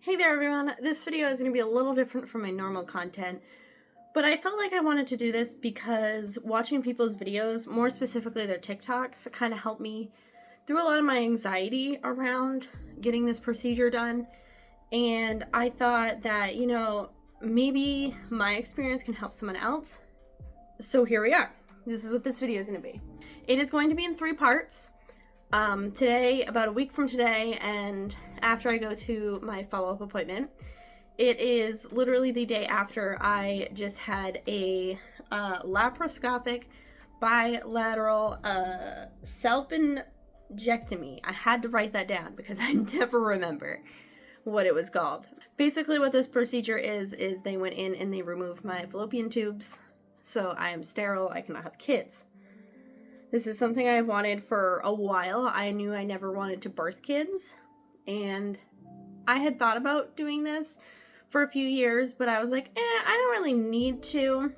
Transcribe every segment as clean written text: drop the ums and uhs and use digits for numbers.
Hey there everyone, this video is going to be a little different from my normal content, but I felt like I wanted to do this because watching people's videos, more specifically their TikToks, kind of helped me through a lot of my anxiety around getting this procedure done. And I thought that, maybe my experience can help someone else. So here we are. This is what this video is going to be. It is going to be in 3 parts. Today, about a week from today, and after I go to my follow-up appointment. It is literally the day after I just had a laparoscopic bilateral salpingectomy. I had to write that down because I never remember what it was called. Basically what this procedure is they went in and they removed my fallopian tubes, so I am sterile, I cannot have kids. This is something I've wanted for a while. I knew I never wanted to birth kids, and I had thought about doing this for a few years, but I was like, I don't really need to.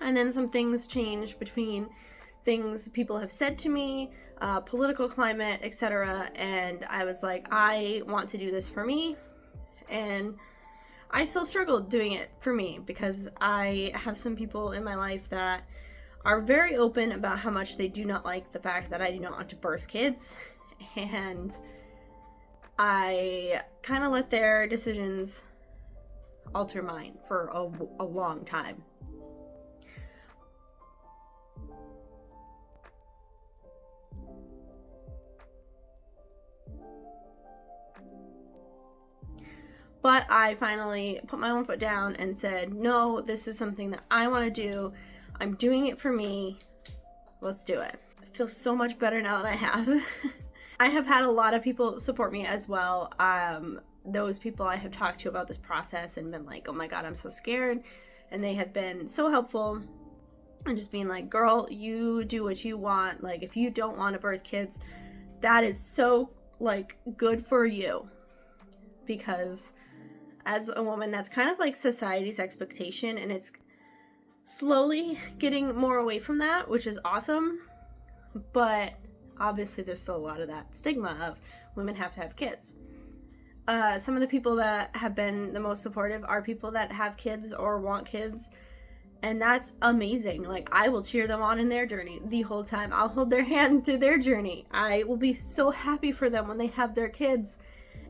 And then some things changed between things people have said to me, political climate, etc. And I was like, I want to do this for me. And I still struggled doing it for me because I have some people in my life that are very open about how much they do not like the fact that I do not want to birth kids, and I kind of let their decisions alter mine for a long time. But I finally put my own foot down and said, no, this is something that I want to do. I'm doing it for me. Let's do it. I feel so much better now that I have. I have had a lot of people support me as well. Those people I have talked to about this process and been like, oh my God, I'm so scared. And they have been so helpful and just being like, girl, you do what you want. Like, if you don't want to birth kids, that is so good for you. Because as a woman, that's kind of like society's expectation, and it's slowly getting more away from that, which is awesome. But obviously there's still a lot of that stigma of women have to have kids. Some of the people that have been the most supportive are people that have kids or want kids, and that's amazing. Like, I will cheer them on in their journey the whole time. I'll hold their hand through their journey. I will be so happy for them when they have their kids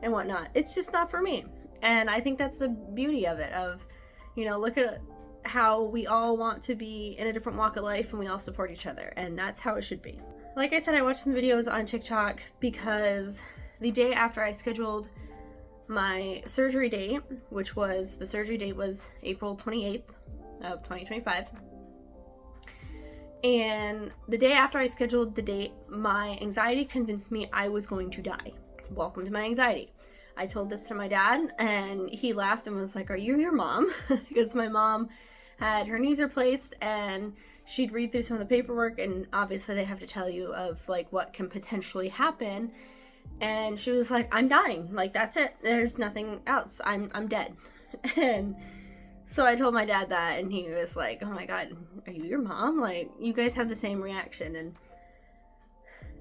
and whatnot. It's just not for me. And I think that's the beauty of it, of, look at how we all want to be in a different walk of life and we all support each other, and that's how it should be. Like I said, I watched some videos on TikTok because the day after I scheduled my surgery date, which was, the surgery date was April 28th of 2025, and the day after I scheduled the date, my anxiety convinced me I was going to die. Welcome to my anxiety. I told this to my dad, and he laughed and was like, are you your mom? Because my mom had her knees replaced, and she'd read through some of the paperwork, and obviously they have to tell you of what can potentially happen. And she was like, I'm dying. That's it. There's nothing else. I'm dead. And so I told my dad that, and he was like, oh my God, are you your mom? You guys have the same reaction. And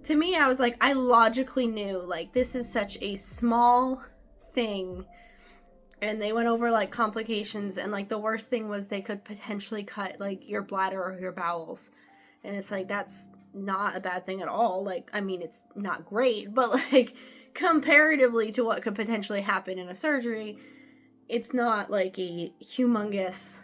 to me, I was like, I logically knew, this is such a small thing. And they went over, complications, and, the worst thing was they could potentially cut, your bladder or your bowels. And it's that's not a bad thing at all. It's not great, but, comparatively to what could potentially happen in a surgery, it's not, a humongous,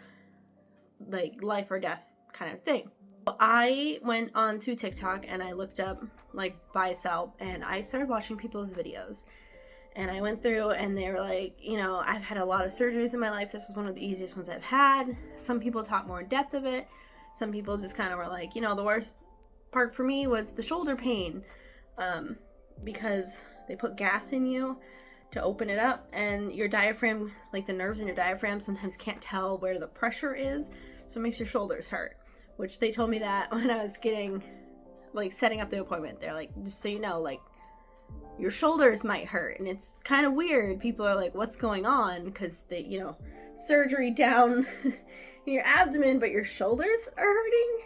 life or death kind of thing. I went on to TikTok and I looked up BISALP, and I started watching people's videos, and I went through and they were like, I've had a lot of surgeries in my life. This was one of the easiest ones I've had. Some people talk more in depth of it. Some people just kind of were like, the worst part for me was the shoulder pain, because they put gas in you to open it up, and your diaphragm, the nerves in your diaphragm sometimes can't tell where the pressure is, so it makes your shoulders hurt. Which they told me that when I was getting, setting up the appointment. They're like, just so you know, your shoulders might hurt. And it's kind of weird. People are like, what's going on? Because they, surgery down your abdomen, but your shoulders are hurting.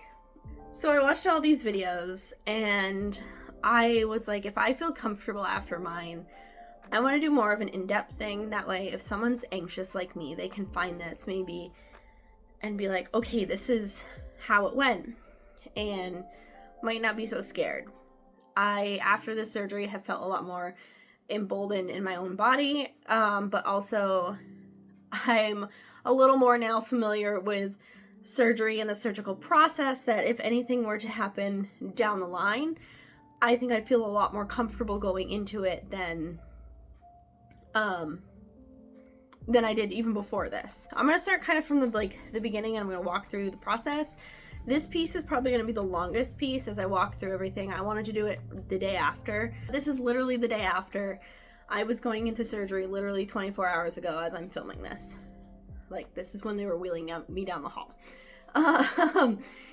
So I watched all these videos, and I was like, if I feel comfortable after mine, I want to do more of an in-depth thing. That way, if someone's anxious like me, they can find this maybe and be like, okay, this is how it went, and might not be so scared. I, after this surgery, have felt a lot more emboldened in my own body, but also I'm a little more now familiar with surgery and the surgical process, that if anything were to happen down the line, I think I'd feel a lot more comfortable going into it than I did even before this. I'm gonna start kind of from the beginning, and I'm gonna walk through the process. This piece is probably gonna be the longest piece as I walk through everything. I wanted to do it the day after. This is literally the day after. I was going into surgery literally 24 hours ago as I'm filming this. Like, this is when they were wheeling me down the hall.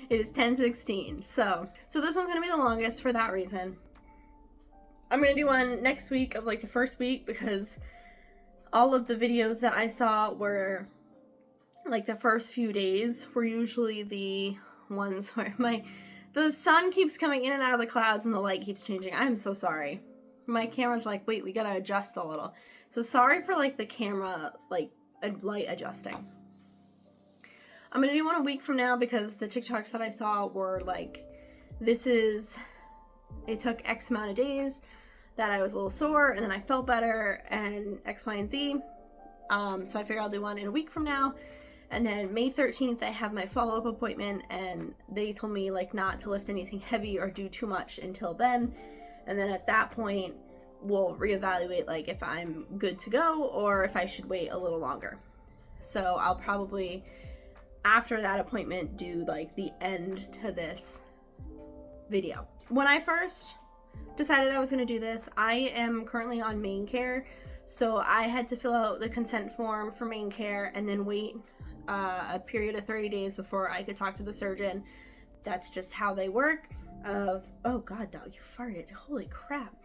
It is 10:16. So this one's gonna be the longest for that reason. I'm gonna do one next week of like the first week, because all of the videos that I saw were like the first few days were usually the ones where the sun keeps coming in and out of the clouds and the light keeps changing. I'm so sorry. My camera's like, wait, we gotta adjust a little. So sorry for like the camera, like light adjusting. I'm gonna do one a week from now, because the TikToks that I saw were like, it took X amount of days that I was a little sore, and then I felt better, and X, Y, and Z. So I figure I'll do one in a week from now. And then May 13th, I have my follow-up appointment, and they told me like not to lift anything heavy or do too much until then. And then at that point, we'll reevaluate like if I'm good to go or if I should wait a little longer. So I'll probably, after that appointment, do like the end to this video. When I first decided I was going to do this, I am currently on Maine Care, so I had to fill out the consent form for Maine Care and then wait a period of 30 days before I could talk to the surgeon. That's just how they work. Oh god, dog, you farted, holy crap.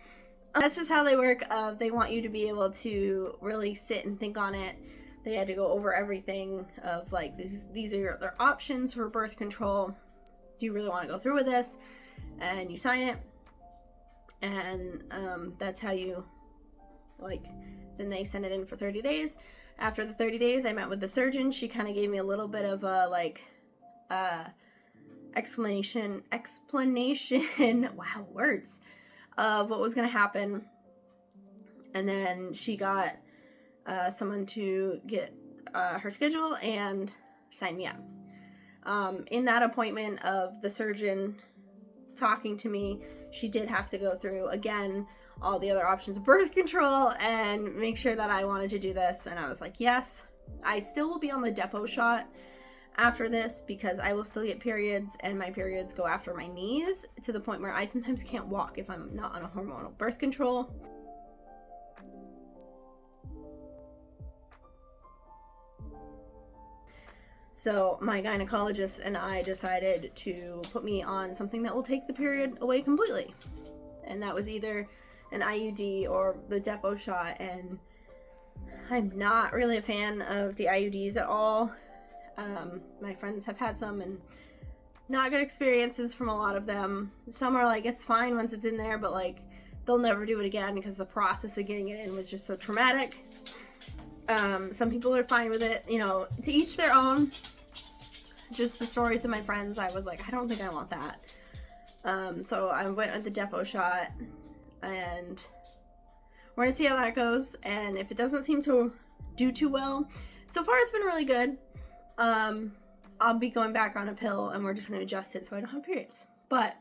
That's just how they work. They want you to be able to really sit and think on it. They had to go over everything of like, these are their options for birth control. Do you really want to go through with this? And you sign it, and that's how you, like, then they send it in for 30 days. After the 30 days, I met with the surgeon. She kind of gave me a little bit of a explanation, wow, words, of what was going to happen. And then she got someone to get her schedule and sign me up. In that appointment of the surgeon talking to me, she did have to go through again all the other options of birth control and make sure that I wanted to do this, and I was like, yes. I still will be on the depot shot after this, because I will still get periods, and my periods go after my knees to the point where I sometimes can't walk if I'm not on a hormonal birth control. So my gynecologist and I decided to put me on something that will take the period away completely. And that was either an IUD or the depot shot. And I'm not really a fan of the IUDs at all. My friends have had some and not good experiences from a lot of them. Some are like, it's fine once it's in there, but like they'll never do it again because the process of getting it in was just so traumatic. Some people are fine with it, you know, to each their own. Just the stories of my friends, I was like, I don't think I want that. So I went with the depot shot, and we're gonna see how that goes. And if it doesn't seem to do too well, so far it's been really good. I'll be going back on a pill, and we're just gonna adjust it so I don't have periods. But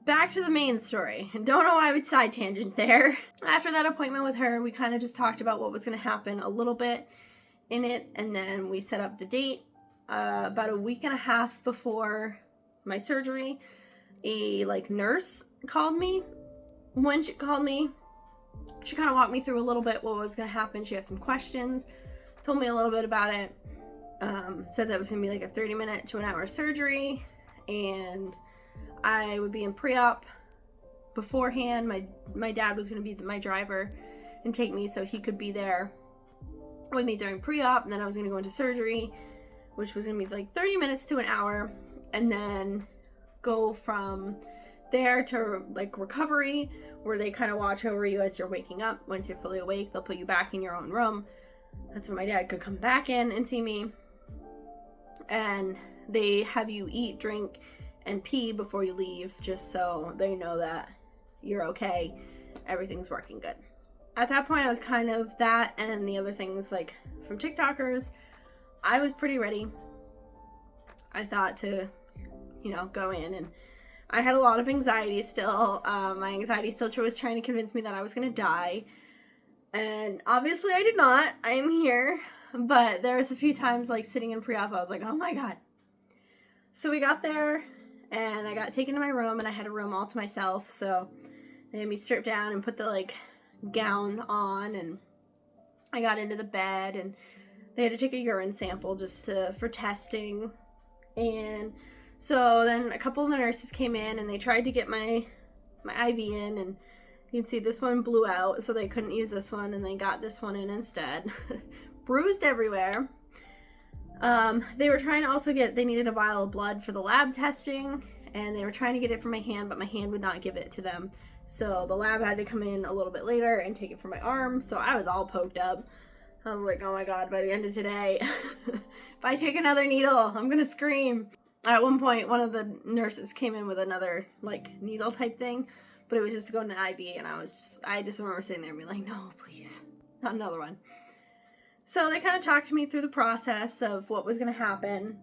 back to the main story. Don't know why I would side tangent there. After that appointment with her, we kind of just talked about what was going to happen a little bit in it, and then we set up the date. About a week and a half before my surgery, a nurse called me. When she called me, she kind of walked me through a little bit what was going to happen. She had some questions, told me a little bit about it, said that it was going to be like a 30-minute to an hour surgery, and I would be in pre-op beforehand. My dad was going to be my driver and take me so he could be there with me during pre-op, and then I was going to go into surgery, which was going to be like 30 minutes to an hour, and then go from there to like recovery, where they kind of watch over you as you're waking up. Once you're fully awake, they'll put you back in your own room. That's when my dad could come back in and see me. And they have you eat, drink, and pee before you leave, just so they know that you're okay, everything's working good. At that point, I was kind of that and the other things like from TikTokers. I was pretty ready. I thought to, go in, and I had a lot of anxiety still. My anxiety still was trying to convince me that I was going to die. And obviously I did not. I am here. But there was a few times like sitting in pre-op, I was like, oh my God. So we got there and I got taken to my room, and I had a room all to myself. So they had me stripped down and put the like gown on, and I got into the bed, and they had to take a urine sample just for testing. And so then a couple of the nurses came in and they tried to get my IV in, and you can see this one blew out, so they couldn't use this one, and they got this one in instead. Bruised everywhere. They were trying to also they needed a vial of blood for the lab testing, and they were trying to get it from my hand, but my hand would not give it to them. So the lab had to come in a little bit later and take it from my arm, so I was all poked up. I was like, oh my God, by the end of today, if I take another needle, I'm gonna scream. At one point, one of the nurses came in with another, like, needle type thing, but it was just to go in the IV, and I just remember sitting there and being like, no, please, not another one. So they kind of talked to me through the process of what was going to happen.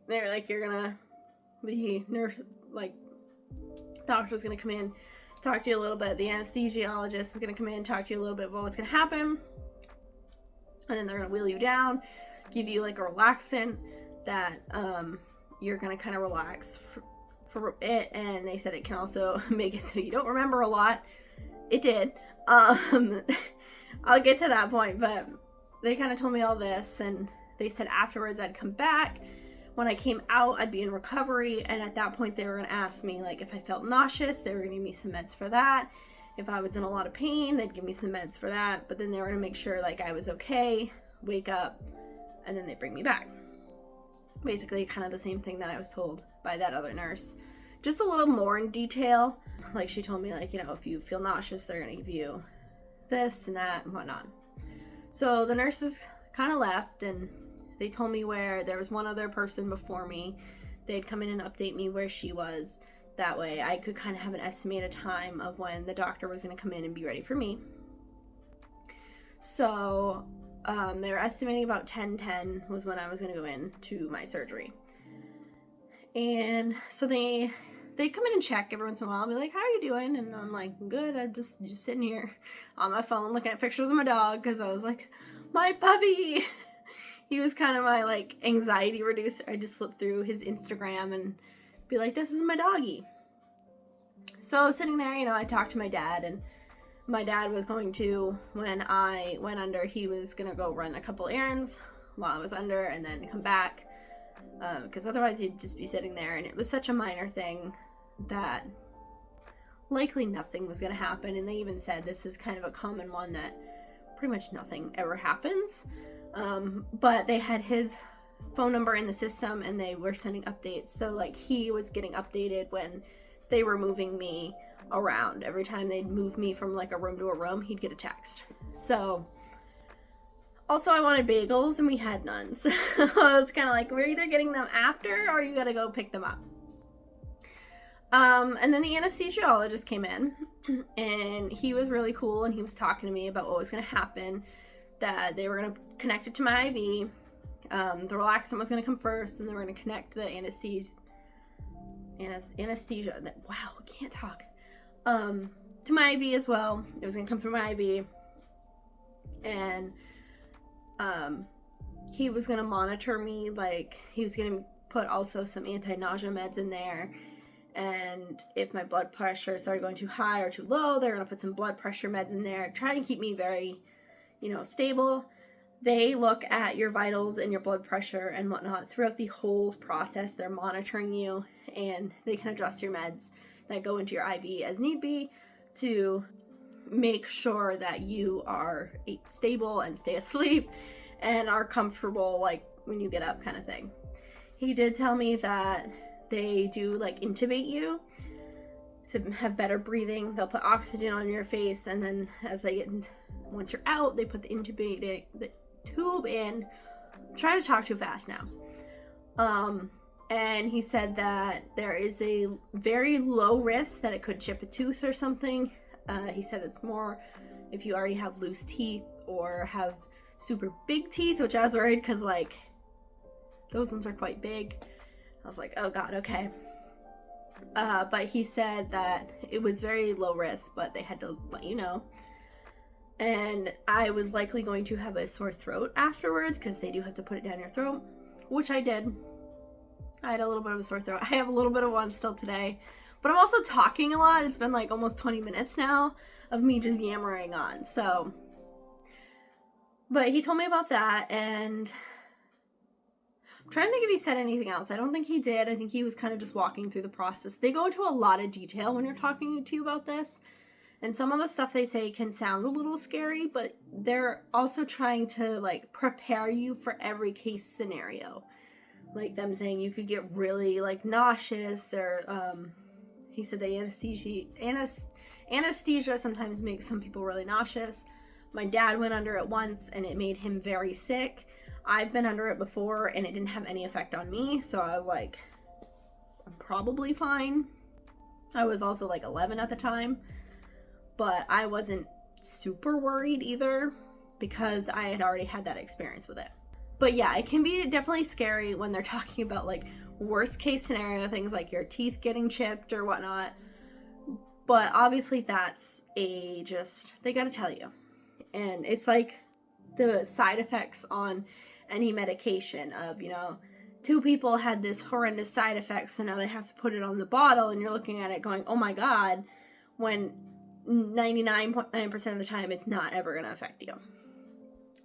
They were like, the nurse, like, doctor's going to come in, talk to you a little bit. The anesthesiologist is going to come in, talk to you a little bit about what's going to happen. And then they're going to wheel you down, give you, like, a relaxant that you're going to kind of relax for it. And they said it can also make it so you don't remember a lot. It did. I'll get to that point, but they kind of told me all this, and they said afterwards I'd come back. When I came out, I'd be in recovery, and at that point they were going to ask me, like, if I felt nauseous, they were going to give me some meds for that. If I was in a lot of pain, they'd give me some meds for that, but then they were going to make sure, like, I was okay, wake up, and then they'd bring me back. Basically, kind of the same thing that I was told by that other nurse. Just a little more in detail. Like, she told me, like, if you feel nauseous, they're going to give you this and that and whatnot. So the nurses kind of left, and they told me where there was one other person before me. They'd come in and update me where she was. That way I could kind of have an estimated time of when the doctor was going to come in and be ready for me. So they were estimating about 10:10 was when I was going to go in to my surgery. And so they come in and check every once in a while and be like, how are you doing? And I'm like, good. I'm just sitting here on my phone looking at pictures of my dog, because I was like, my puppy. He was kind of my, like, anxiety reducer. I just flip through his Instagram and be like, this is my doggy. So I was sitting there, I talked to my dad, and my dad was going to, when I went under, he was going to go run a couple errands while I was under and then come back. Because otherwise you'd just be sitting there, and it was such a minor thing that likely nothing was going to happen. And they even said this is kind of a common one that pretty much nothing ever happens. But they had his phone number in the system, and they were sending updates. So, like, he was getting updated when they were moving me around. Every time they'd move me from, like, a room to a room, he'd get a text. So, also I wanted bagels, and we had none. So I was kind of like, we're either getting them after, or you gotta go pick them up. And then the anesthesiologist came in, and he was really cool, and he was talking to me about what was going to happen, that they were going to connect it to my IV, the relaxant was going to come first, and they were going to connect the anesthesia, wow, I can't talk, to my IV as well. It was going to come through my IV, and, he was going to monitor me, like, he was going to put also some anti-nausea meds in there. And if my blood pressure started going too high or too low, they're going to put some blood pressure meds in there, trying to keep me very, stable. They look at your vitals and your blood pressure and whatnot throughout the whole process. They're monitoring you, and they can adjust your meds that go into your IV as need be to make sure that you are stable and stay asleep and are comfortable, like, when you get up kind of thing. He did tell me that they do, like, intubate you, to have better breathing. They'll put oxygen on your face, and then once you're out, they put the tube in. I'm trying to talk too fast now. And he said that there is a very low risk that it could chip a tooth or something. He said it's more if you already have loose teeth or have super big teeth, which I was worried because, like, those ones are quite big. I was like, oh god, okay. But he said that it was very low risk, but they had to let you know. And I was likely going to have a sore throat afterwards because they do have to put it down your throat, which I did. I had a little bit of a sore throat. I have a little bit of one still today. But I'm also talking a lot. It's been like almost 20 minutes now of me just yammering on. So, but he told me about that, and I'm trying to think if he said anything else. I don't think he did. I think he was kind of just walking through the process. They go into a lot of detail when you're talking to you about this. And some of the stuff they say can sound a little scary, but they're also trying to, like, prepare you for every case scenario. Like them saying you could get really, like, nauseous, or he said the anesthesia sometimes makes some people really nauseous. My dad went under it once and it made him very sick. I've been under it before and it didn't have any effect on me, so I was like, I'm probably fine. I was also like 11 at the time, but I wasn't super worried either because I had already had that experience with it. But yeah, it can be definitely scary when they're talking about, like, worst case scenario, things like your teeth getting chipped or whatnot. But obviously that's they gotta tell you. And it's like the side effects on any medication of, you know, 2 people had this horrendous side effect, so now they have to put it on the bottle, and you're looking at it going, oh my god, when 99.9% of the time it's not ever gonna affect you.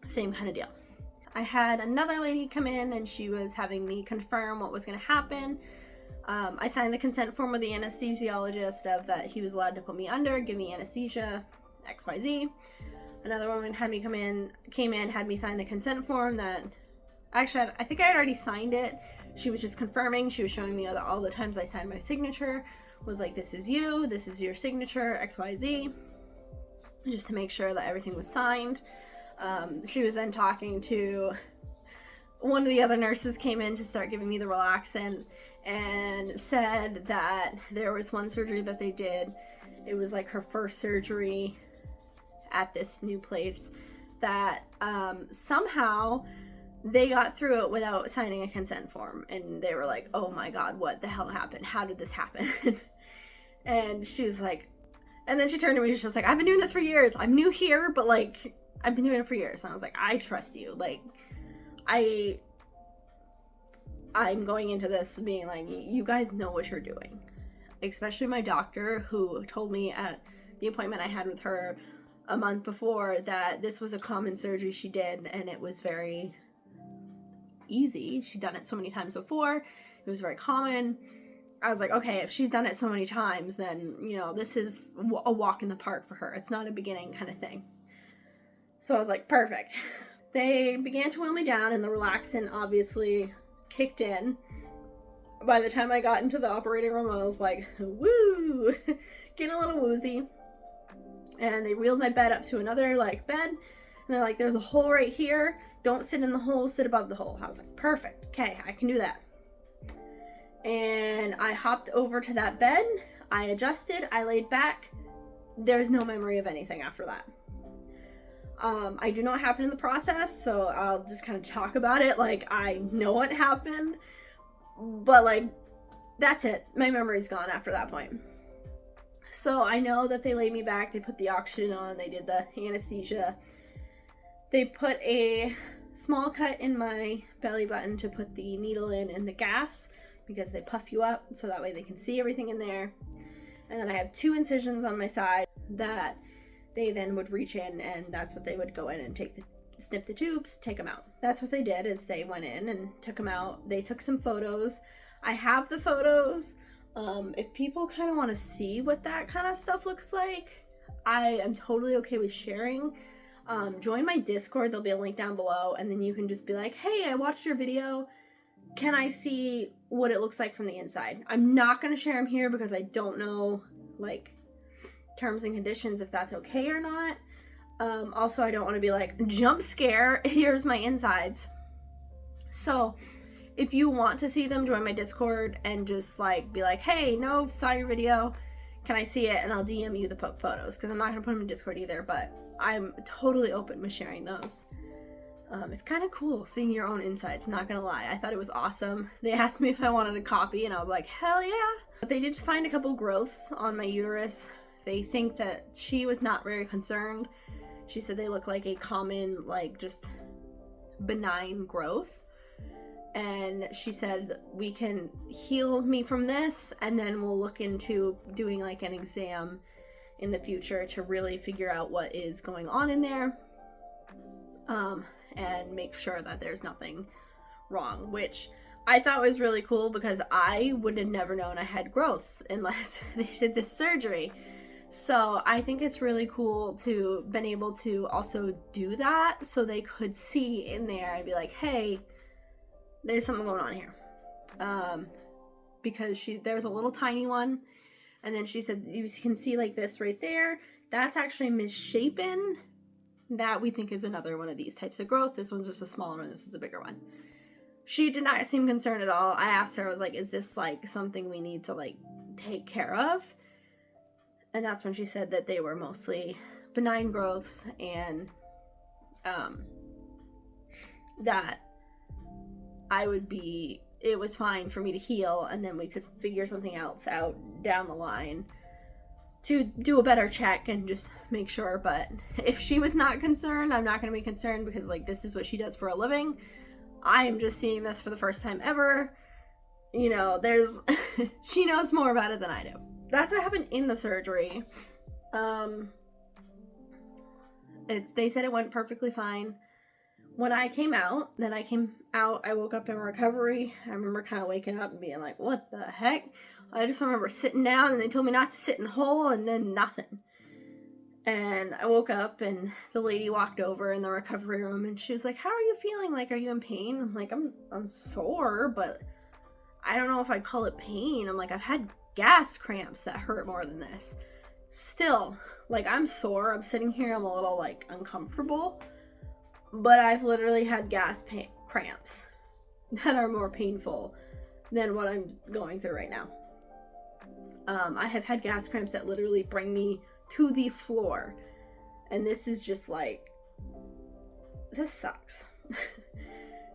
Same kind of deal. I had another lady come in and she was having me confirm what was going to happen. I signed the consent form with the anesthesiologist of that he was allowed to put me under, give me anesthesia, XYZ. Another woman came in, had me sign the consent form that, actually, I think I had already signed it. She was just confirming. She was showing me all the times I signed my signature. Was like, this is you, this is your signature, XYZ. Just to make sure that everything was signed. She was then talking to one of the other nurses, came in to start giving me the relaxant, and said that there was one surgery that they did. It was like her first surgery at this new place that somehow they got through it without signing a consent form, and they were like, oh my god, what the hell happened? How did this happen? And she was like, and then she turned to me and she was like, I've been doing this for years. I'm new here, but, like, I've been doing it for years. And I was like, I trust you. Like, I'm going into this being like, you guys know what you're doing. Especially my doctor, who told me at the appointment I had with her a month before that this was a common surgery she did, and it was very easy. She'd done it so many times before. It was very common. I was like, okay, if she's done it so many times, then, you know, this is a walk in the park for her. It's not a beginning kind of thing. So I was like, perfect. They began to wheel me down, and the relaxant obviously kicked in. By the time I got into the operating room, I was like, woo, getting a little woozy. And they wheeled my bed up to another, like, bed. And they're like, there's a hole right here. Don't sit in the hole, sit above the hole. I was like, perfect. Okay, I can do that. And I hopped over to that bed. I adjusted. I laid back. There's no memory of anything after that. I do know what happened in the process, so I'll just kind of talk about it like I know what happened, but, like, that's it. My memory's gone after that point. So I know that they laid me back, they put the oxygen on, they did the anesthesia. They put a small cut in my belly button to put the needle in and the gas, because they puff you up so that way they can see everything in there. And then I have 2 incisions on my side that they then would reach in, and that's what they would go in and snip the tubes, take them out. That's what they did, is they went in and took them out. They took some photos. I have the photos. If people kind of want to see what that kind of stuff looks like, I am totally okay with sharing. Join my Discord. There'll be a link down below, and then you can just be like, hey, I watched your video. Can I see what it looks like from the inside? I'm not going to share them here because I don't know like terms and conditions if that's okay or not. Also, I don't want to be like, jump scare, here's my insides. So if you want to see them, join my Discord and just like be like, hey, no, saw your video, can I see it? And I'll DM you the photos, because I'm not going to put them in Discord either, but I'm totally open with sharing those. It's kind of cool seeing your own insides, not gonna lie. I thought it was awesome. They asked me if I wanted a copy, and I was like, hell yeah. But they did find a couple growths on my uterus. They think that she was not very concerned. She said they look like a common, like, just benign growth. And she said, we can heal me from this, and then we'll look into doing like an exam in the future to really figure out what is going on in there. And make sure that there's nothing wrong, which I thought was really cool, because I would have never known I had growths unless they did this surgery. So I think it's really cool to been able to also do that, so they could see in there and be like, hey, there's something going on here. Because there was a little tiny one, and then she said, you can see like this right there, that's actually misshapen. That we think is another one of these types of growth. This one's just a smaller one, this is a bigger one. She did not seem concerned at all. I asked her, I was like, is this like something we need to like take care of? And that's when she said that they were mostly benign growths, and that it was fine for me to heal, and then we could figure something else out down the line to do a better check and just make sure. But if she was not concerned, I'm not going to be concerned, because like this is what she does for a living. I am just seeing this for the first time ever. You know, she knows more about it than I do. That's what happened in the surgery. They said it went perfectly fine. When I came out, I woke up in recovery. I remember kind of waking up and being like, what the heck? I just remember sitting down, and they told me not to sit in the hole, and then nothing. And I woke up, and the lady walked over in the recovery room, and she was like, how are you feeling? Like, are you in pain? I'm like, I'm sore, but I don't know if I'd call it pain. I'm like, I've had gas cramps that hurt more than this. Still, like, I'm sore. I'm sitting here, I'm a little, like, uncomfortable. But I've literally had cramps that are more painful than what I'm going through right now. I have had gas cramps that literally bring me to the floor. And this is just like, this sucks.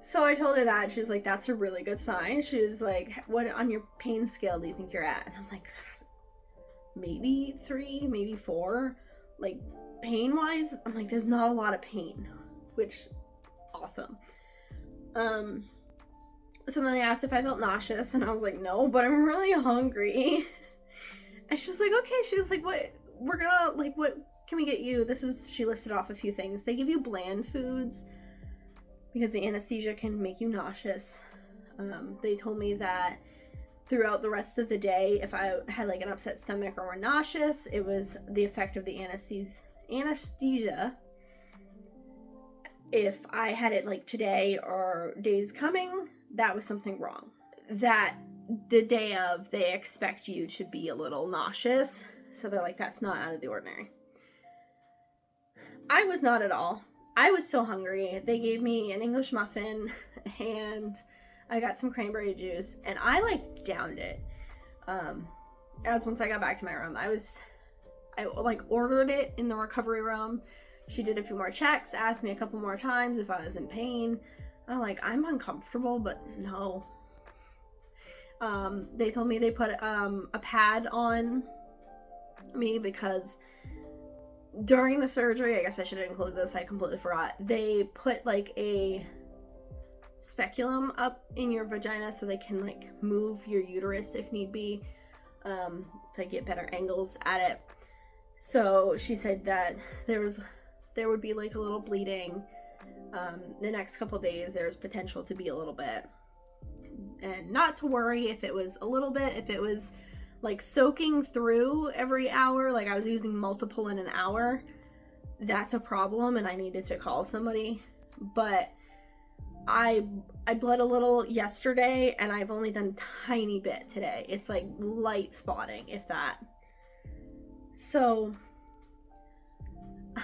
So I told her that. She was like, that's a really good sign. She was like, what on your pain scale do you think you're at? And I'm like, maybe 3, maybe 4. Like, pain-wise, I'm like, there's not a lot of pain. Which, awesome. So then they asked if I felt nauseous, and I was like, no, but I'm really hungry. And she was like, okay. She was like, what can we get you? She listed off a few things. They give you bland foods, because the anesthesia can make you nauseous. They told me that throughout the rest of the day, if I had like an upset stomach or were nauseous, it was the effect of the anesthesia. If I had it like today or days coming, that was something wrong. That the day of, they expect you to be a little nauseous. So they're like, that's not out of the ordinary. I was not at all. I was so hungry. They gave me an English muffin, and I got some cranberry juice, and I like downed it. As once I got back to my room, I like ordered it in the recovery room. She did a few more checks, asked me a couple more times if I was in pain. I'm like, I'm uncomfortable, but no. They told me they put a pad on me, because during the surgery, I guess I should have included this, I completely forgot. They put like a speculum up in your vagina so they can like move your uterus if need be, to get better angles at it. So she said that there would be like a little bleeding. The next couple days there's potential to be a little bit, and not to worry if it was a little bit. If it was like soaking through every hour, like I was using multiple in an hour, that's a problem and I needed to call somebody. But I bled a little yesterday, and I've only done a tiny bit today. It's like light spotting, if that. So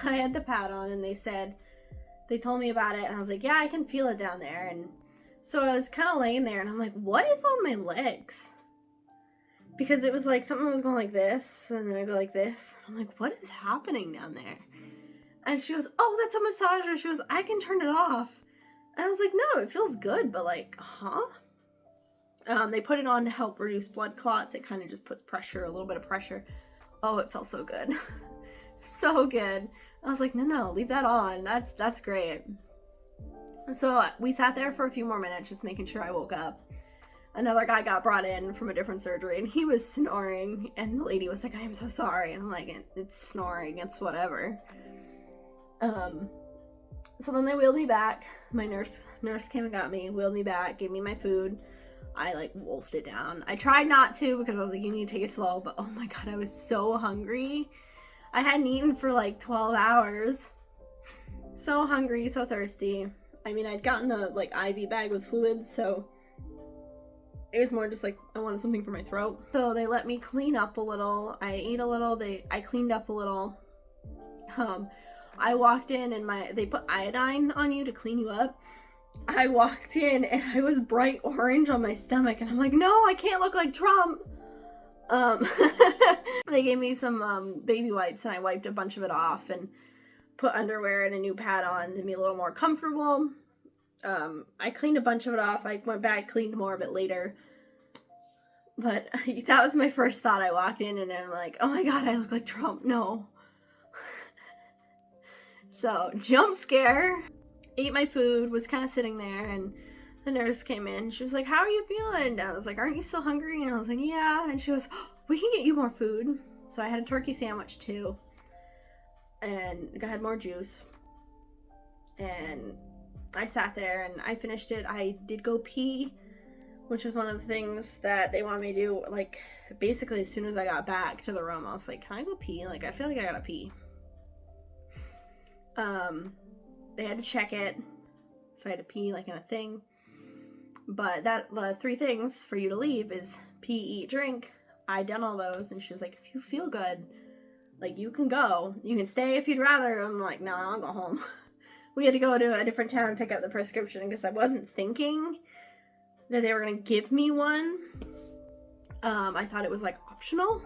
I had the pad on, and they told me about it, and I was like, yeah, I can feel it down there. And so I was kind of laying there, and I'm like, what is on my legs? Because it was like something was going like this, and then I go like this. I'm like, what is happening down there? And she goes, oh, that's a massager. She goes, I can turn it off. And I was like, no, it feels good, but like, huh? They put it on to help reduce blood clots. It kind of just puts pressure, a little bit of pressure. Oh, it felt so good. So good. I was like, no, leave that on. That's great. So we sat there for a few more minutes, just making sure I woke up. Another guy got brought in from a different surgery, and he was snoring, and the lady was like, I am so sorry. And I'm like, it's snoring, it's whatever. So then they wheeled me back. My nurse came and got me, wheeled me back, gave me my food. I like wolfed it down. I tried not to, because I was like, you need to take it slow, but oh my god, I was so hungry. I hadn't eaten for like 12 hours. So hungry, so thirsty. I mean, I'd gotten the like IV bag with fluids, so it was more just like I wanted something for my throat. So they let me clean up a little. I ate a little. I cleaned up a little. I walked in, and they put iodine on you to clean you up. I walked in, and I was bright orange on my stomach, and I'm like, no, I can't look like Trump. They gave me some baby wipes, and I wiped a bunch of it off and put underwear and a new pad on to be a little more comfortable. I cleaned a bunch of it off. I went back, cleaned more of it later. But that was my first thought. I walked in, and I'm like, oh my god, I look like Trump. No. So, jump scare. Ate my food, was kind of sitting there, and the nurse came in. She was like, how are you feeling? And I was like, aren't you still hungry? And I was like, yeah. And she goes, oh, we can get you more food. So I had a turkey sandwich too. And I had more juice. And I sat there, and I finished it. I did go pee, which was one of the things that they wanted me to do. Like, basically, as soon as I got back to the room, I was like, can I go pee? Like, I feel like I gotta pee. They had to check it, so I had to pee like in a thing. But the 3 things for you to leave is pee, eat, drink. I done all those, and she was like, if you feel good, like, you can go. You can stay if you'd rather. I'm like, no, I'll go home. We had to go to a different town and pick up the prescription because I wasn't thinking that they were going to give me one. I thought it was like optional.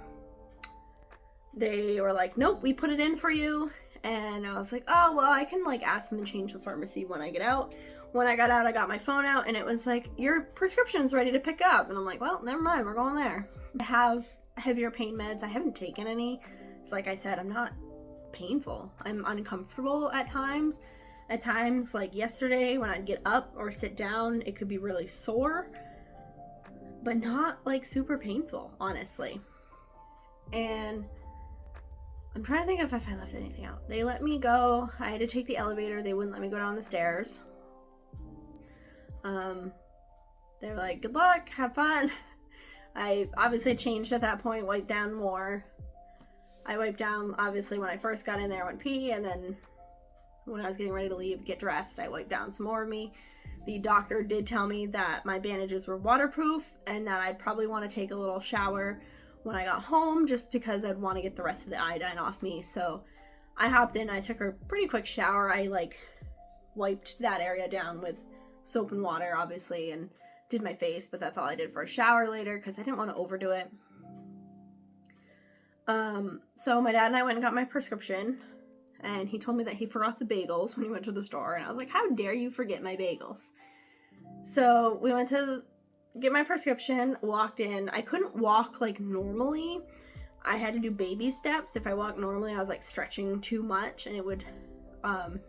They were like, nope, we put it in for you. And I was like, oh, well, I can like ask them to change the pharmacy when I get out. When I got out, I got my phone out, and it was like, your prescription's ready to pick up. And I'm like, well, never mind, we're going there. I have heavier pain meds. I haven't taken any. So like I said, I'm not painful. I'm uncomfortable at times. At times, like yesterday, when I'd get up or sit down, it could be really sore, but not like super painful, honestly. And I'm trying to think if I left anything out. They let me go. I had to take the elevator. They wouldn't let me go down the stairs. They were like, good luck, have fun. I obviously changed at that point, wiped down more. I wiped down, obviously, when I first got in there, I went pee, and then when I was getting ready to leave, get dressed, I wiped down some more of me. The doctor did tell me that my bandages were waterproof, and that I'd probably want to take a little shower when I got home, just because I'd want to get the rest of the iodine off me. So I hopped in, I took a pretty quick shower. I like wiped that area down with soap and water, obviously, and did my face, but that's all I did for a shower later because I didn't want to overdo it. So my dad and I went and got my prescription, and he told me that he forgot the bagels when he went to the store, and I was like, how dare you forget my bagels? So we went to get my prescription, walked in. I couldn't walk like normally. I had to do baby steps. If I walked normally, I was like stretching too much, and it would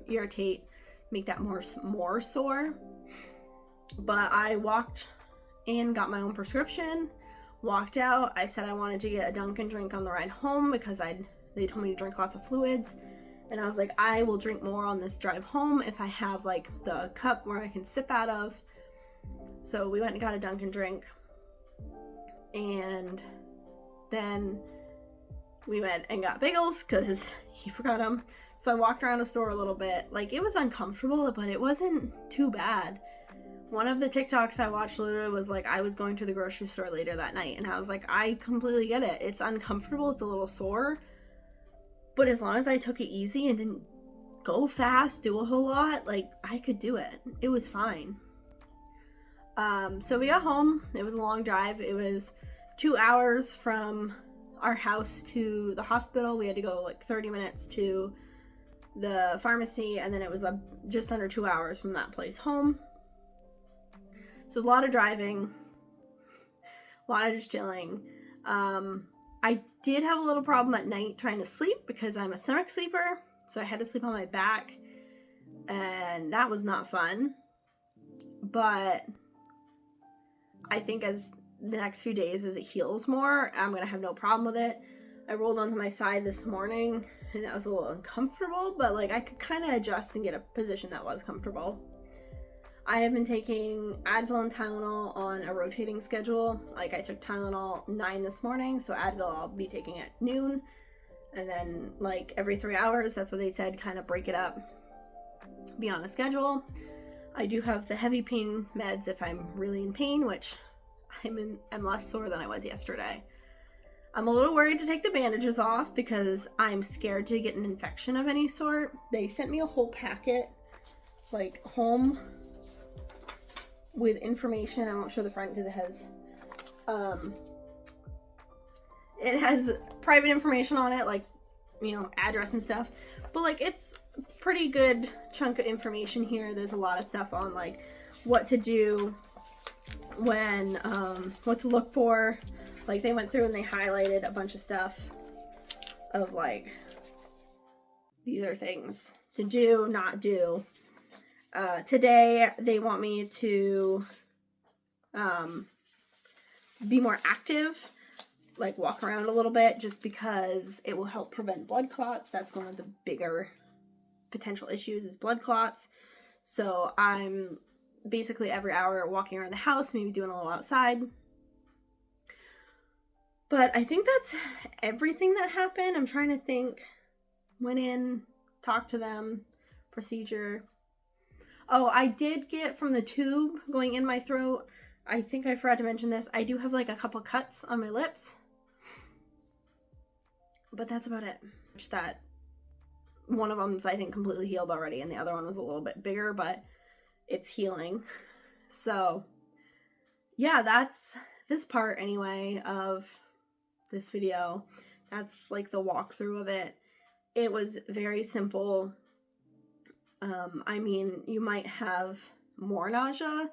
irritate, make that more sore. But I walked in, got my own prescription, walked out. I said I wanted to get a Dunkin' drink on the ride home because they told me to drink lots of fluids. And I was like, I will drink more on this drive home if I have like the cup where I can sip out of. So we went and got a Dunkin' drink. And then we went and got bagels because he forgot them. So I walked around the store a little bit. Like, it was uncomfortable, but it wasn't too bad. One of the TikToks I watched literally was like, I was going to the grocery store later that night, and I was like, I completely get it. It's uncomfortable, it's a little sore, But as long as I took it easy and didn't go fast, do a whole lot, like, I could do it. It was fine. So we got home. It was a long drive. It was 2 hours from our house to the hospital. We had to go like 30 minutes to the pharmacy, and then it was just under 2 hours from that place home. So a lot of driving, a lot of just chilling. I did have a little problem at night trying to sleep because I'm a stomach sleeper, so I had to sleep on my back, and that was not fun. But I think as the next few days, as it heals more, I'm going to have no problem with it. I rolled onto my side this morning, and that was a little uncomfortable, but like I could kind of adjust and get a position that was comfortable. I have been taking Advil and Tylenol on a rotating schedule. Like, I took Tylenol 9 this morning, so Advil I'll be taking at noon, and then like every 3 hours. That's what they said, kind of break it up, be on a schedule. I do have the heavy pain meds if I'm really in pain, which I'm less sore than I was yesterday. I'm a little worried to take the bandages off because I'm scared to get an infection of any sort. They sent me a whole packet, like, home with information. I won't show the front because it has private information on it, like, you know, address and stuff. But like, it's a pretty good chunk of information here. There's a lot of stuff on like what to do when, what to look for. Like, they went through and they highlighted a bunch of stuff of like, these are things to do, not do. Today they want me to be more active, like walk around a little bit, just because it will help prevent blood clots. That's one of the bigger potential issues, is blood clots. So I'm basically every hour walking around the house, maybe doing a little outside. But I think that's everything that happened. I'm trying to think. Went in, talked to them, procedure. Oh, I did get from the tube going in my throat, I think I forgot to mention this, I do have like a couple cuts on my lips. But that's about it. That one of them's, I think, completely healed already, and the other one was a little bit bigger, but it's healing. So yeah, that's this part anyway of this video. That's like the walkthrough of it. It was very simple. I mean, you might have more nausea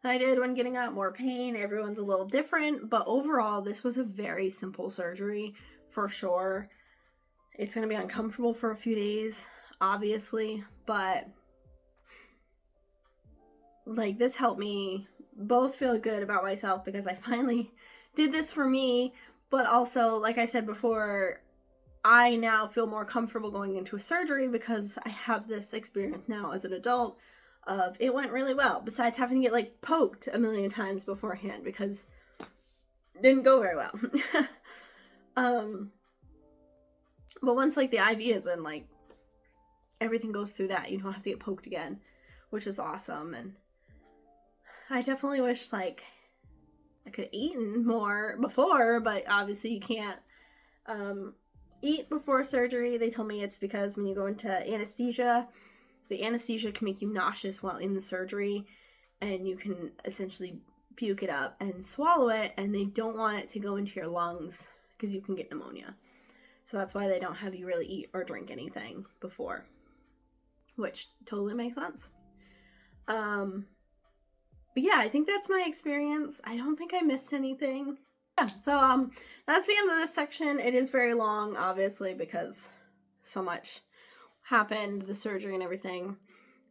than I did when getting up, more pain. Everyone's a little different, but overall, this was a very simple surgery for sure. It's going to be uncomfortable for a few days, obviously, but like, this helped me both feel good about myself because I finally did this for me, but also, like I said before, I now feel more comfortable going into a surgery because I have this experience now as an adult of it went really well, besides having to get like poked a million times beforehand because it didn't go very well. But once like the IV is in, like, everything goes through that. You don't have to get poked again, which is awesome. And I definitely wish like I could have eaten more before, but obviously you can't eat before surgery. They told me it's because when you go into anesthesia, the anesthesia can make you nauseous while in the surgery, and you can essentially puke it up and swallow it, and they don't want it to go into your lungs because you can get pneumonia. So that's why they don't have you really eat or drink anything before, which totally makes sense. But yeah, I think that's my experience. I don't think I missed anything. Yeah, so that's the end of this section. It is very long, obviously, because so much happened, the surgery and everything.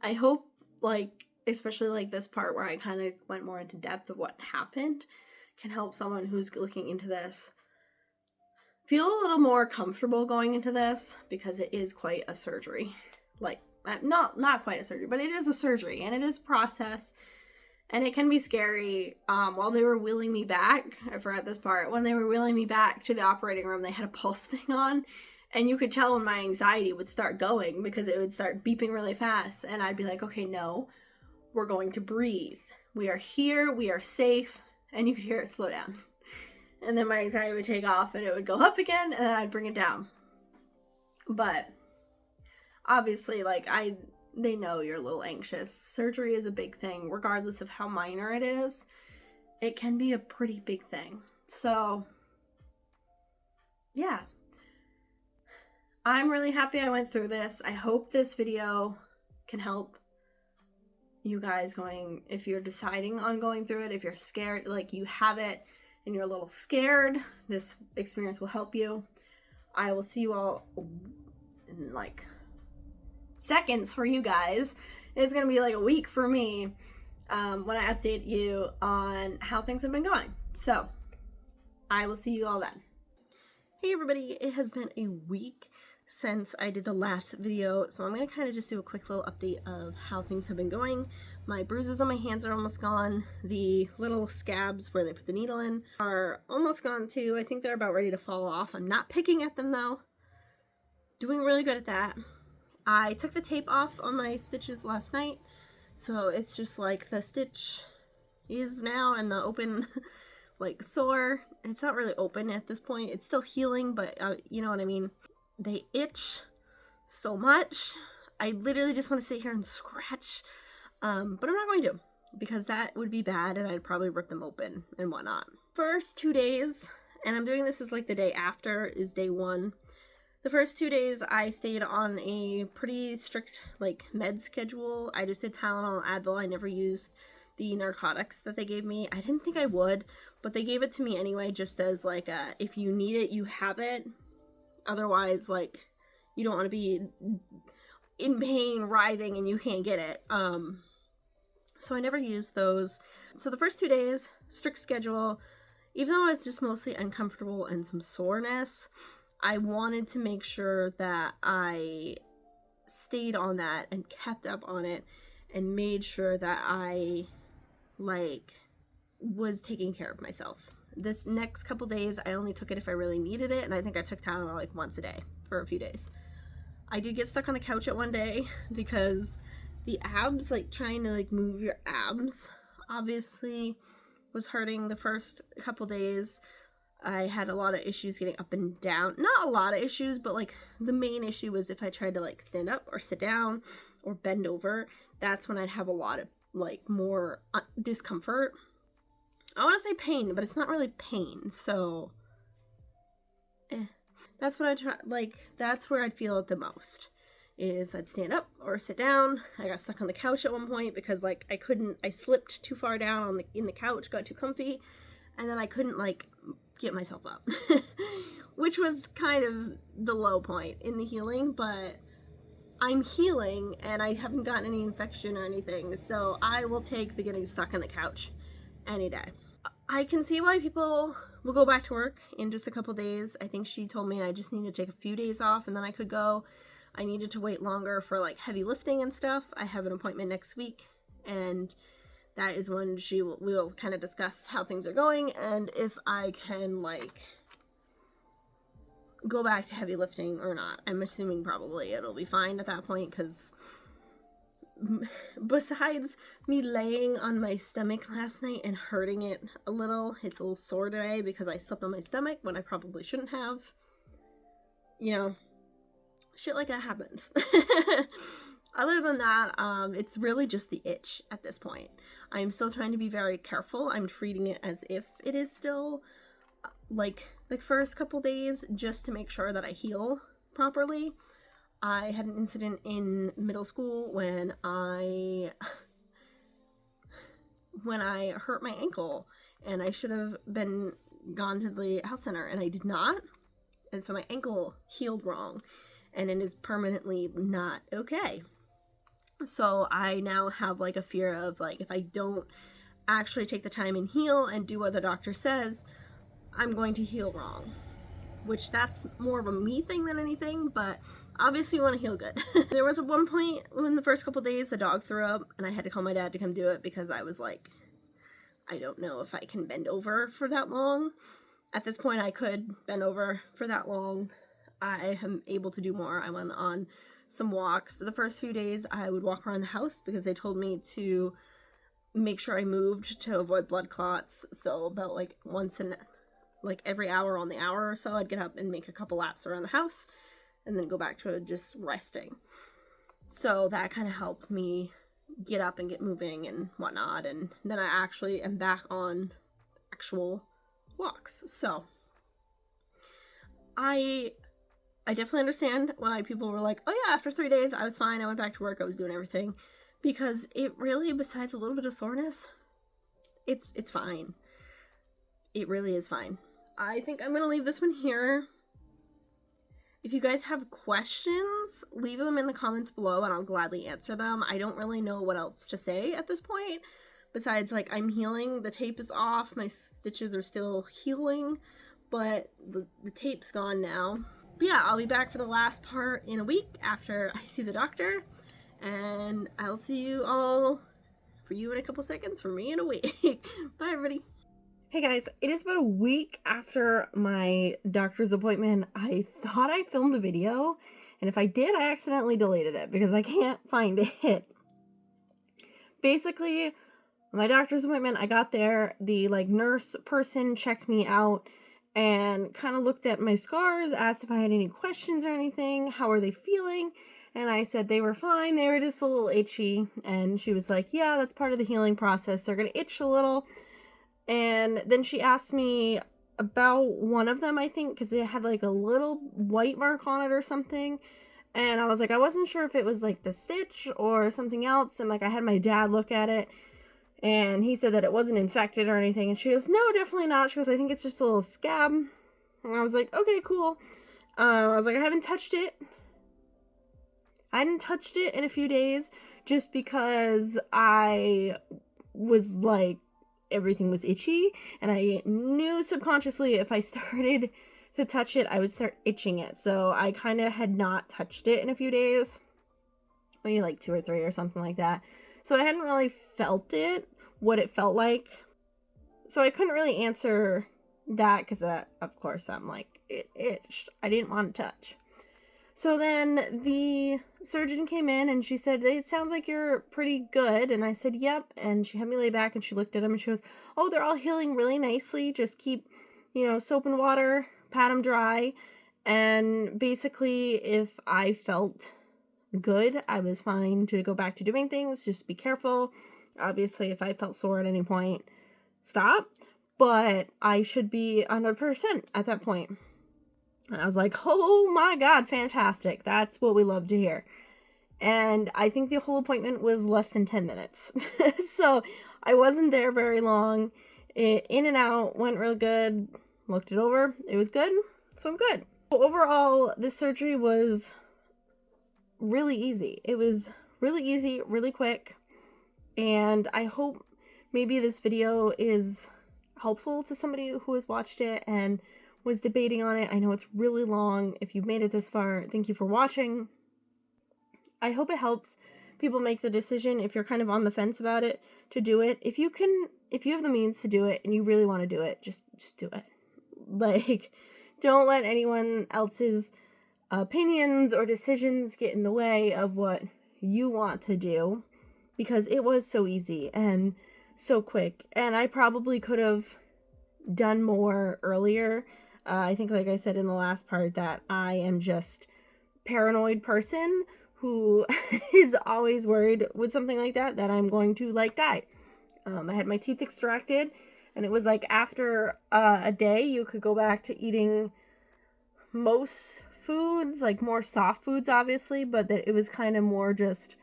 I hope, like, especially like this part where I kind of went more into depth of what happened, can help someone who's looking into this feel a little more comfortable going into this, because it is quite a surgery. Like, not quite a surgery, but it is a surgery, and it is a process, and it can be scary. While they were wheeling me back, I forgot this part, when they were wheeling me back to the operating room, they had a pulse thing on, and you could tell when my anxiety would start going, because it would start beeping really fast, and I'd be like, okay, no, we're going to breathe. We are here, we are safe, and you could hear it slow down. And then my anxiety would take off, and it would go up again, and then I'd bring it down. But obviously, like, they know you're a little anxious. Surgery is a big thing, regardless of how minor it is. It can be a pretty big thing. So, yeah. I'm really happy I went through this. I hope this video can help you guys going, if you're deciding on going through it, if you're scared, like you have it and you're a little scared, this experience will help you. I will see you all in like seconds for you guys. It's gonna be like a week for me when I update you on how things have been going. So I will see you all then. Hey everybody, it has been a week since I did the last video, so I'm going to kind of just do a quick little update of how things have been going. My bruises on my hands are almost gone. The little scabs where they put the needle in are almost gone too. I think they're about ready to fall off. I'm not picking at them though. Doing really good at that. I took the tape off on my stitches last night, so it's just like the stitch is now and the open like sore. It's not really open at this point. It's still healing, but you know what I mean. They itch so much. I literally just want to sit here and scratch, but I'm not going to, because that would be bad and I'd probably rip them open and whatnot. First 2 days, and I'm doing this as like the day after is day 1. The first 2 days I stayed on a pretty strict like med schedule. I just did Tylenol and Advil. I never used the narcotics that they gave me. I didn't think I would, but they gave it to me anyway, just as like if you need it, you have it. Otherwise, like, you don't want to be in pain, writhing, and you can't get it. So I never used those. So the first 2 days, strict schedule. Even though I was just mostly uncomfortable and some soreness, I wanted to make sure that I stayed on that and kept up on it and made sure that I, like, was taking care of myself. This next couple days, I only took it if I really needed it, and I think I took Tylenol like once a day for a few days. I did get stuck on the couch at one day because the abs, like trying to like move your abs, obviously was hurting the first couple days. I had a lot of issues getting up and down. Not a lot of issues, but like the main issue was if I tried to like stand up or sit down or bend over, that's when I'd have a lot of like more discomfort. I want to say pain, but it's not really pain, so that's what I try, like, that's where I'd feel it the most, is I'd stand up or sit down. I got stuck on the couch at one point because, like, I slipped too far down in the couch, got too comfy, and then I couldn't, like, get myself up, which was kind of the low point in the healing, but I'm healing, and I haven't gotten any infection or anything, so I will take the getting stuck on the couch any day. I can see why people will go back to work in just a couple days. I think she told me I just need to take a few days off and then I could go. I needed to wait longer for like heavy lifting and stuff. I have an appointment next week, and that is when we will kind of discuss how things are going and if I can like go back to heavy lifting or not. I'm assuming probably it'll be fine at that point, because besides me laying on my stomach last night and hurting it a little, it's a little sore today because I slept on my stomach when I probably shouldn't have. You know, shit like that happens. Other than that, it's really just the itch at this point. I'm still trying to be very careful. I'm treating it as if it is still like the first couple days, just to make sure that I heal properly. I had an incident in middle school when I hurt my ankle, and I should have been gone to the health center, and I did not. And so my ankle healed wrong, and it is permanently not okay. So I now have like a fear of like, if I don't actually take the time and heal and do what the doctor says, I'm going to heal wrong. Which that's more of a me thing than anything, but obviously you want to heal good. There was at one point in the first couple days the dog threw up, and I had to call my dad to come do it because I was like, I don't know if I can bend over for that long. At this point I could bend over for that long. I am able to do more. I went on some walks. The first few days I would walk around the house because they told me to make sure I moved to avoid blood clots. So about like once in like every hour on the hour or so, I'd get up and make a couple laps around the house and then go back to just resting. So that kind of helped me get up and get moving and whatnot, and then I actually am back on actual walks. So I definitely understand why people were like, oh yeah, after 3 days I was fine, I went back to work, I was doing everything, because it really, besides a little bit of soreness, it's fine. It really is fine. I think I'm gonna leave this one here. If you guys have questions, leave them in the comments below and I'll gladly answer them. I don't really know what else to say at this point, besides, like, I'm healing, the tape is off, my stitches are still healing, but the tape's gone now. But yeah, I'll be back for the last part in a week after I see the doctor, and I'll see you all, for you in a couple seconds, for me in a week. Bye, everybody. Hey guys, it is about a week after my doctor's appointment. I thought I filmed a video, and if I did, I accidentally deleted it because I can't find it. Basically, my doctor's appointment, I got there, the nurse person checked me out and kind of looked at my scars, asked if I had any questions or anything, how are they feeling, and I said they were fine, they were just a little itchy, and she was like, yeah, that's part of the healing process, they're gonna itch a little. And then she asked me about one of them, I think, because it had a little white mark on it or something. And I was like, I wasn't sure if it was the stitch or something else. And I had my dad look at it, and he said that it wasn't infected or anything. And she goes, no, definitely not. She goes, I think it's just a little scab. And I was like, okay, cool. I was like, I haven't touched it. I hadn't touched it in a few days just because I was everything was itchy, and I knew subconsciously if I started to touch it, I would start itching it. So I kind of had not touched it in a few days, maybe 2 or 3 or something like that. So I hadn't really felt it, what it felt like. So I couldn't really answer that because, of course, I'm it itched. I didn't want to touch. So then the surgeon came in and she said, it sounds like you're pretty good. And I said, yep. And she had me lay back and she looked at them and she goes, oh, they're all healing really nicely. Just keep, soap and water, pat them dry. And basically, if I felt good, I was fine to go back to doing things. Just be careful. Obviously, if I felt sore at any point, stop. But I should be 100% at that point. And I was like, oh my God, fantastic. That's what we love to hear. And I think the whole appointment was less than 10 minutes. So I wasn't there very long. In and out, went real good. Looked it over. It was good. So I'm good. So overall, this surgery was really easy. It was really easy, really quick. And I hope maybe this video is helpful to somebody who has watched it and was debating on it. I know it's really long. If you've made it this far, thank you for watching. I hope it helps people make the decision, if you're kind of on the fence about it, to do it. If you have the means to do it and you really want to do it, just do it. Don't let anyone else's opinions or decisions get in the way of what you want to do, because it was so easy and so quick. And I probably could have done more earlier. I think, like I said in the last part, that I am just paranoid person who is always worried with something like that I'm going to die. I had my teeth extracted, and it was after a day you could go back to eating most foods, more soft foods obviously, but that it was kind of more just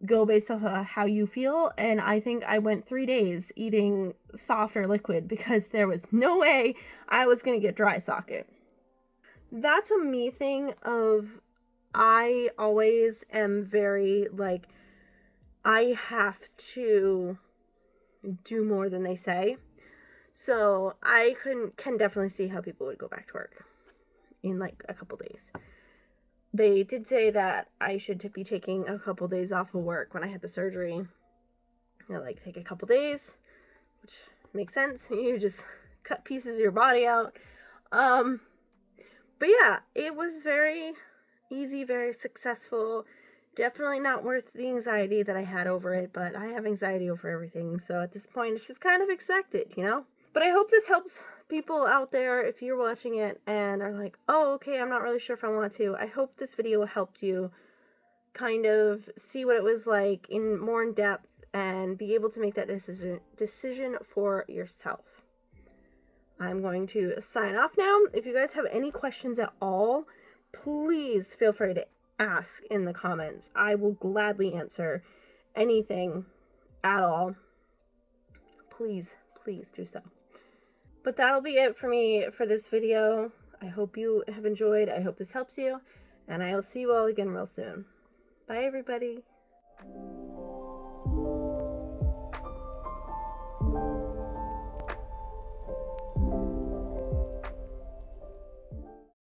go based off of how you feel. And I think I went 3 days eating soft or liquid because there was no way I was gonna get dry socket. That's a me thing of, I always am very I have to do more than they say. So I can definitely see how people would go back to work in a couple days. They did say that I should be taking a couple days off of work when I had the surgery. Take a couple days, which makes sense. You just cut pieces of your body out. But yeah, it was very easy, very successful. Definitely not worth the anxiety that I had over it, but I have anxiety over everything. So at this point, it's just kind of expected, But I hope this helps people out there, if you're watching it and are like, oh, okay, I'm not really sure if I want to, I hope this video helped you kind of see what it was like more in depth and be able to make that decision for yourself. I'm going to sign off now. If you guys have any questions at all, please feel free to ask in the comments. I will gladly answer anything at all. Please do so. But that'll be it for me for this video. I hope you have enjoyed. I hope this helps you. And I will see you all again real soon. Bye, everybody.